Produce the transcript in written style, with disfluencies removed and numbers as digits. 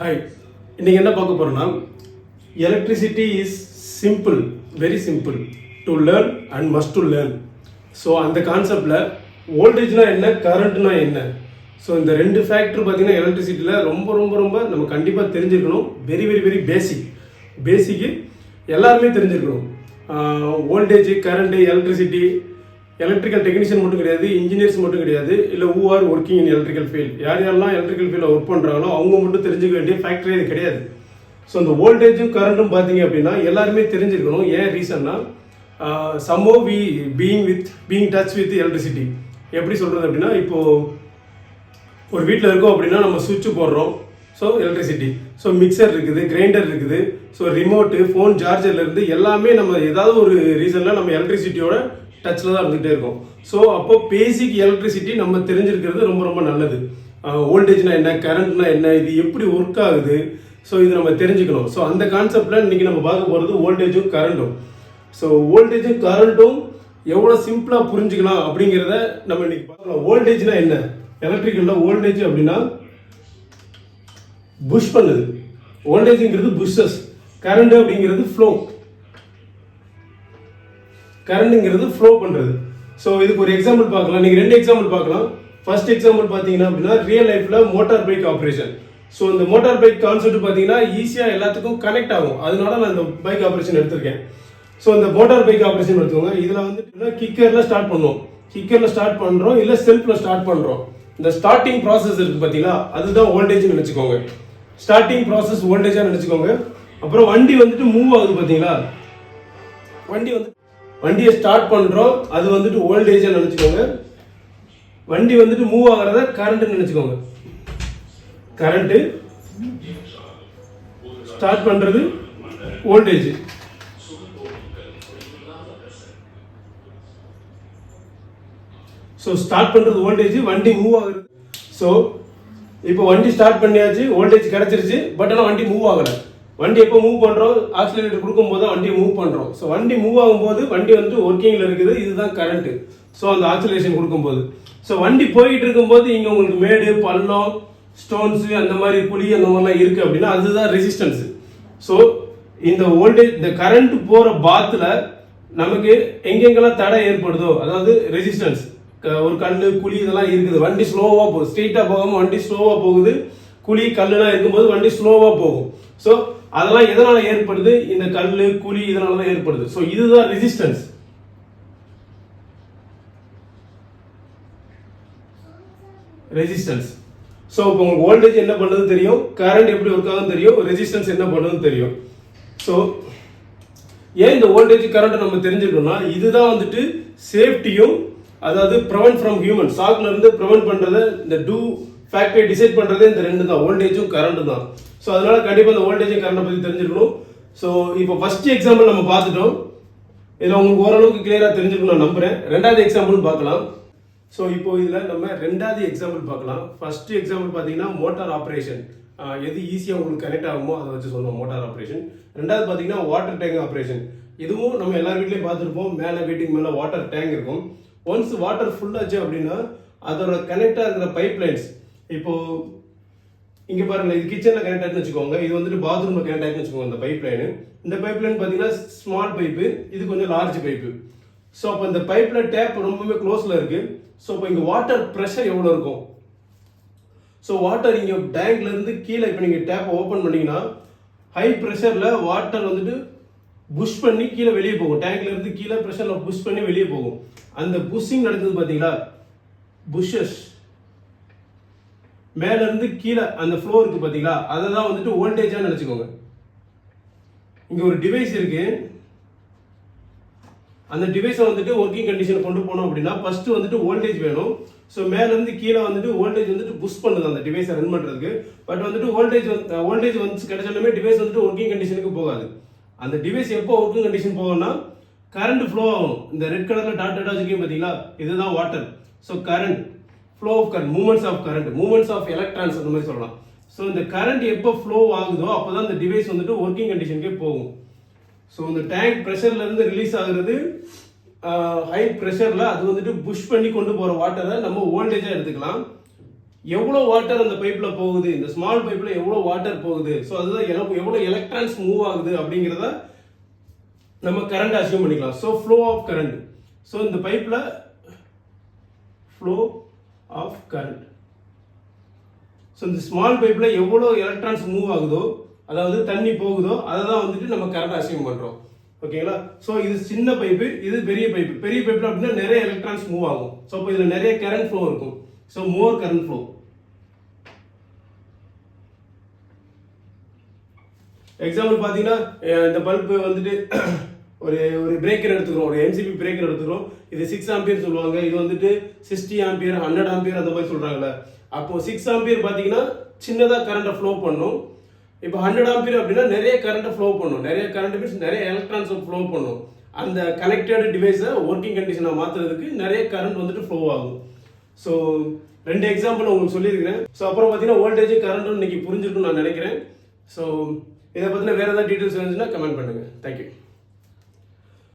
Hi, இன்னைக்கு என்ன பார்க்க போறோம்னா electricity is simple, very simple to learn and must to learn. So அந்த கான்செப்டில் வோல்டேஜ்னா என்ன, கரண்ட்னா என்ன, ஸோ இந்த ரெண்டு ஃபேக்டர் பார்த்தீங்கன்னா எலக்ட்ரிசிட்டியில் ரொம்ப ரொம்ப ரொம்ப நம்ம கண்டிப்பாக தெரிஞ்சுக்கணும். வெரி வெரி வெரி பேசிக்கு எல்லாருமே தெரிஞ்சுக்கணும். Voltage, current, electricity, electrical technician மட்டும் கிடையாது, இன்ஜினியர்ஸ் மட்டும் கிடையாது, இல்லை who are working in electrical field, யாரெல்லாம் எலக்ட்ரிக்கல் ஃபீல்டில் ஒர்க் பண்ணுறாங்களோ அவங்க மட்டும் தெரிஞ்சுக்க வேண்டிய ஃபேக்டரி இது கிடையாது. ஸோ இந்த வோல்டேஜும் கரண்ட்டும் பார்த்தீங்க அப்படின்னா எல்லாருமே தெரிஞ்சுக்கணும். ஏன் ரீசன்னா சம்மோ பீயிங் டச் வித் எலக்ட்ரிசிட்டி. எப்படி சொல்கிறது அப்படின்னா, இப்போது ஒரு வீட்டில் இருக்கோம் அப்படின்னா நம்ம சுவிட்ச் போடுறோம், ஸோ எலக்ட்ரிசிட்டி. ஸோ மிக்சர் இருக்குது, கிரைண்டர் இருக்குது, ஸோ ரிமோட்டு, ஃபோன் சார்ஜர்லேருந்து எல்லாமே நம்ம ஏதாவது ஒரு ரீசனில் நம்ம எலக்ட்ரிசிட்டியோட டச்சில் தான் இருந்துகிட்டே இருக்கும். ஸோ அப்போ பேசிக் எலக்ட்ரிசிட்டி நம்ம தெரிஞ்சிருக்கிறது ரொம்ப ரொம்ப நல்லது. வோல்டேஜ்னா என்ன, கரண்ட்னா என்ன, இது எப்படி ஒர்க் ஆகுது, ஸோ இது நம்ம தெரிஞ்சுக்கணும். ஸோ அந்த கான்செப்டில் இன்றைக்கி நம்ம பார்க்க போகிறது வோல்டேஜும் கரண்ட்டும். ஸோ வோல்டேஜும் கரண்ட்டும் எவ்வளோ சிம்பிளாக புரிஞ்சுக்கலாம் அப்படிங்கிறத நம்ம இன்னைக்கு பார்க்கலாம். வோல்டேஜ்னா என்ன, எலக்ட்ரிக்கலில் வோல்டேஜ் அப்படின்னா புஷ் பண்ணுது. வோல்டேஜ்ங்கிறது புஷஸ், கரண்ட் அப்படிங்கிறது ஃப்ளோ, கரண்ட்ங்கிறது ஃப்ளோ பண்ணுறது. ஸோ இதுக்கு ஒரு எக்ஸாம்பிள் பார்க்கலாம். நீங்கள் ரெண்டு எக்ஸாம்பிள் பார்க்கலாம். ஃபர்ஸ்ட் எக்ஸாம்பிள் பார்த்தீங்கன்னா அப்படின்னா ரியல் லைஃப்பில் மோட்டார் பைக் ஆப்ரேஷன். ஸோ இந்த மோட்டார் பைக் கான்செப்ட் பார்த்தீங்கன்னா ஈஸியாக எல்லாத்துக்கும் கனெக்ட் ஆகும். அதனால நான் இந்த பைக் ஆப்ரேஷன் எடுத்திருக்கேன். ஸோ இந்த மோட்டார் பைக் ஆப்ரேஷன் எடுத்துக்கோங்க. இதில் வந்துட்டு கிக்கரில் ஸ்டார்ட் பண்ணுவோம், கிக்கரில் ஸ்டார்ட் பண்ணுறோம், இல்லை செல்ஃபில் ஸ்டார்ட் பண்ணுறோம். இந்த ஸ்டார்டிங் ப்ராசஸ் இருக்குது பார்த்தீங்களா, அதுதான் வோல்டேஜ்னு நினச்சிக்கோங்க. ஸ்டார்டிங் ப்ராசஸ் வோல்டேஜாக நினச்சிக்கோங்க. அப்புறம் வண்டி வந்துட்டு மூவ் ஆகுது பார்த்தீங்களா, வண்டியை ஸ்டார்ட் பண்ணுறோம், அது வந்துட்டு வோல்டேஜாக நினச்சிக்கோங்க. வண்டி வந்துட்டு மூவ் ஆகிறத கரண்ட்னு நினச்சிக்கோங்க. கரண்ட்டு ஸ்டார்ட் பண்ணுறது வோல்டேஜ். ஸோ ஸ்டார்ட் பண்ணுறது வோல்டேஜ், வண்டி மூவ் ஆகுது. ஸோ இப்போ வண்டி ஸ்டார்ட் பண்ணியாச்சு, வோல்டேஜ் கிடச்சிருச்சு, பட் ஆனால் வண்டி மூவ் ஆகலை. வண்டி எப்போ மூவ் பண்ணுறோம், ஆக்சிலரேட்டர் கொடுக்கும்போது தான் வண்டி மூவ் பண்ணுறோம். ஸோ வண்டி மூவ் ஆகும்போது வண்டி வந்துட்டு ஒர்க்கிங்கில் இருக்குது, இதுதான் கரண்ட்டு. ஸோ அந்த ஆக்சிலரேஷன் கொடுக்கும்போது, ஸோ வண்டி போயிட்டு இருக்கும்போது இங்கே உங்களுக்கு மேடு, பள்ளம், ஸ்டோன்ஸு, அந்த மாதிரி குழி, அந்த மாதிரிலாம் இருக்குது அப்படின்னா அதுதான் ரெசிஸ்டன்ஸு. ஸோ இந்த வோல்டேஜ், இந்த கரண்ட் போகிற பாத்தில் நமக்கு எங்கெங்கெல்லாம் தடை ஏற்படுதோ, அதாவது ரெசிஸ்டன்ஸ், ஒரு கல், குழி இதெல்லாம் இருக்குது, வண்டி ஸ்லோவாக போகுது, ஸ்ட்ரெயிட்டாக போகாமல் வண்டி ஸ்லோவாக போகுது, குழி கல்லுலாம் இருக்கும்போது வண்டி ஸ்லோவாக போகும். ஸோ அதெல்லாம் எதனால ஏற்படுது, இந்த கல், குழி இதனால தான் ஏற்படுது. ஸோ இதுதான் ரெசிஸ்டன்ஸ். ரெசிஸ்டன்ஸ். ஸோ இப்போ உங்களுக்கு வோல்டேஜ் என்ன பண்ணுறது தெரியும், கரண்ட் எப்படி ஒர்க் ஆகுதுன்னு தெரியும், ரெசிஸ்டன்ஸ் என்ன பண்ணுறதுன்னு தெரியும். ஸோ ஏன் இந்த வோல்டேஜ் கரண்ட் நம்ம தெரிஞ்சுக்கணும்னா, இதுதான் வந்துட்டு சேஃப்டியும், அதாவது ப்ரிவென்ட் ஃப்ரம் ஹியூமன் ஷாக்ல இருந்து ப்ரிவென்ட் பண்றது, இந்த டூ ஃபேக்டரை டிசைட் பண்றது இந்த ரெண்டு தான், வோல்டேஜும் கரண்ட் தான். ஸோ அதனால கண்டிப்பாக இந்த வோல்டேஜும் கரண்டை பற்றி தெரிஞ்சிருக்கணும். ஸோ இப்போ ஃபர்ஸ்ட் எக்ஸாம்பிள் நம்ம பார்த்துட்டோம், இதில் உங்களுக்கு ஓரளவுக்கு கிளியராக தெரிஞ்சிருக்கும் நான் நம்புறேன். ரெண்டாவது எக்ஸாம்பிள் பார்க்கலாம். ஸோ இப்போ இதில் நம்ம ரெண்டாவது எக்ஸாம்பிள் பார்க்கலாம். ஃபர்ஸ்ட் எக்ஸாம்பிள் பார்த்தீங்கன்னா மோட்டார் ஆப்ரேஷன், எது ஈஸியாக உங்களுக்கு கனெக்ட் ஆகுமோ அதை வச்சு சொல்லுவோம் மோட்டார் ஆப்ரேஷன். ரெண்டாவது பார்த்தீங்கன்னா வாட்டர் டேங்க் ஆப்ரேஷன். இதுவும் நம்ம எல்லார் வீட்லேயும் பார்த்துருப்போம், மேலே வீட்டுக்கு மேலே வாட்டர் டேங்க் இருக்கும். ஒன்ஸ் வாட்டர் ஃபுல்லாச்சு அப்படின்னா அதோட கனெக்டாக இருக்கிற பைப் லைன்ஸ், இப்போ இங்கே பாருங்க, இது கிச்சனில் கனெக்ட் ஆகிட்டு வச்சுக்கோங்க, இது வந்துட்டு பாத்ரூமில் கனெக்ட் ஆகிட்டு வச்சுக்கோங்க. இந்த பைப் லைனு, இந்த பைப் லைன் பார்த்தீங்கன்னா ஸ்மால் பைப்பு, இது கொஞ்சம் லார்ஜ் பைப்பு. ஸோ அப்போ இந்த பைப்பில் டேப் ரொம்பவே க்ளோஸில் இருக்குது. ஸோ இப்போ இங்கே வாட்டர் ப்ரெஷர் எவ்வளோ இருக்கும், ஸோ வாட்டர் இங்கே டேங்க்லேருந்து கீழே, இப்போ நீங்கள் டேப்பை ஓப்பன் பண்ணிங்கன்னா ஹை ப்ரெஷரில் வாட்டர் வந்துட்டு புஷ் பண்ணி கீழே வெளியே போகும். டேங்க்லேருந்து கீழே ப்ரெஷரில் புஷ் பண்ணி வெளியே போகும். அந்த புஷ்ஷிங் நடக்குது பார்த்தீங்களா, புஷஸ் மேலேருந்து கீழே அந்த ஃப்ளோ இருக்குது பார்த்தீங்களா, அதை தான் வந்துட்டு வோல்டேஜாக நினச்சிக்கோங்க. இங்கே ஒரு டிவைஸ் இருக்குது, அந்த டிவைஸை வந்துட்டு ஒர்க்கிங் கண்டிஷன் கொண்டு போனோம் அப்படின்னா ஃபர்ஸ்ட் வந்துட்டு வோல்டேஜ் வேணும். ஸோ மேலேருந்து கீழே வந்துட்டு வோல்டேஜ் வந்துட்டு புஷ் பண்ணுது அந்த டிவைஸை ரன் பண்ணுறதுக்கு. பட் வந்துட்டு வோல்டேஜ் வந்து கிடைச்சாலுமே டிவைஸ் வந்துட்டு ஒர்க்கிங் கண்டிஷனுக்கு போகாது. அந்த டிவைஸ் எப்போ ஒர்க்கிங் கண்டிஷன் போகும்னா கரண்ட் ஃப்ளோ ஆகும். இந்த ரெட் கலரில் டாட் டாட் வச்சுக்கோங்க பார்த்தீங்களா, இதுதான் water. So current flow of current, moments of current, moments of electrons அந்த மாதிரி சொல்லலாம். ஸோ இந்த கரண்ட் எப்போ ஃப்ளோ ஆகுதோ அப்போ தான் இந்த டிவைஸ் வந்துட்டு ஒர்க்கிங் கண்டிஷனுக்கே போகும். ஸோ இந்த டேங்க் ப்ரெஷர்லேருந்து ரிலீஸ் ஆகுறது ஹை ப்ரெஷரில், அது வந்துட்டு புஷ் பண்ணி கொண்டு போகிற வாட்டரை நம்ம வோல்டேஜாக எடுத்துக்கலாம். எவ்வளோ வாட்டர் அந்த பைப்பில் போகுது, இந்த ஸ்மால் பைப்பில் எவ்வளோ வாட்டர் போகுது, ஸோ அதுதான் எவ்வளோ எலக்ட்ரான்ஸ் மூவ் ஆகுது அப்படிங்கிறத நம்ம கரண்ட் அசியூம் பண்ணிக்கலாம். So flow of current, so இந்த பைப்பில் ஃப்ளோ ஆஃப் கரண்ட், ஸோ இந்த ஸ்மால் பைப்பில் எவ்வளோ எலக்ட்ரான்ஸ் மூவ் ஆகுதோ, அதாவது தண்ணி போகுதோ, அதை தான் வந்துட்டு நம்ம கரண்ட் அசியூம் பண்ணுறோம். ஓகேங்களா? ஸோ இது சின்ன பைப்பு, இது பெரிய பைப்பு. பெரிய பைப்பில் அப்படின்னா நிறைய எலக்ட்ரான்ஸ் மூவ் ஆகும். ஸோ இப்போ இதில் நிறைய கரண்ட் ஃப்ளோ இருக்கும். So more current flow. Example பார்த்தீங்கன்னா இந்த பல்பு வந்துட்டு ஒரு பிரேக்கர் எடுத்துக்கிறோம், ஒரு எம்சிபி பிரேக்கர் எடுத்துக்கிறோம். இது 6 ஆம்பியர் சொல்லுவாங்க, இது வந்துட்டு 60 ஆம்பியர் 100 ஆம்பியர் அந்த மாதிரி சொல்கிறாங்களே. அப்போ 6 ஆம்பியர் பார்த்தீங்கன்னா சின்னதாக கரண்ட்டை ஃப்ளோ பண்ணும். இப்போ 100 ஆம்பியர் அப்படின்னா நிறைய கரண்ட்டை ஃப்ளோ பண்ணும். நிறைய கரண்ட் மீன்ஸ் நிறைய எலக்ட்ரான்ஸை ஃப்ளோ பண்ணும். அந்த கனெக்டட் டிவைஸை ஒர்க்கிங் கண்டிஷனை மாற்றுறதுக்கு நிறைய கரண்ட் வந்துட்டு ஃப்ளோ ஆகும். ஸோ 2 எக்ஸாம்பிள் உங்களுக்கு சொல்லியிருக்கிறேன். ஸோ அப்புறம் பார்த்தீங்கன்னா வோல்டேஜ் கரண்ட்டும் இன்னைக்கு புரிஞ்சிருக்குன்னு நான் நினைக்கிறேன். ஸோ இதை பற்றின வேறு ஏதாவது டீட்டெயில்ஸ் இருந்துச்சுன்னா கமெண்ட் பண்ணுங்கள். தேங்க்யூ.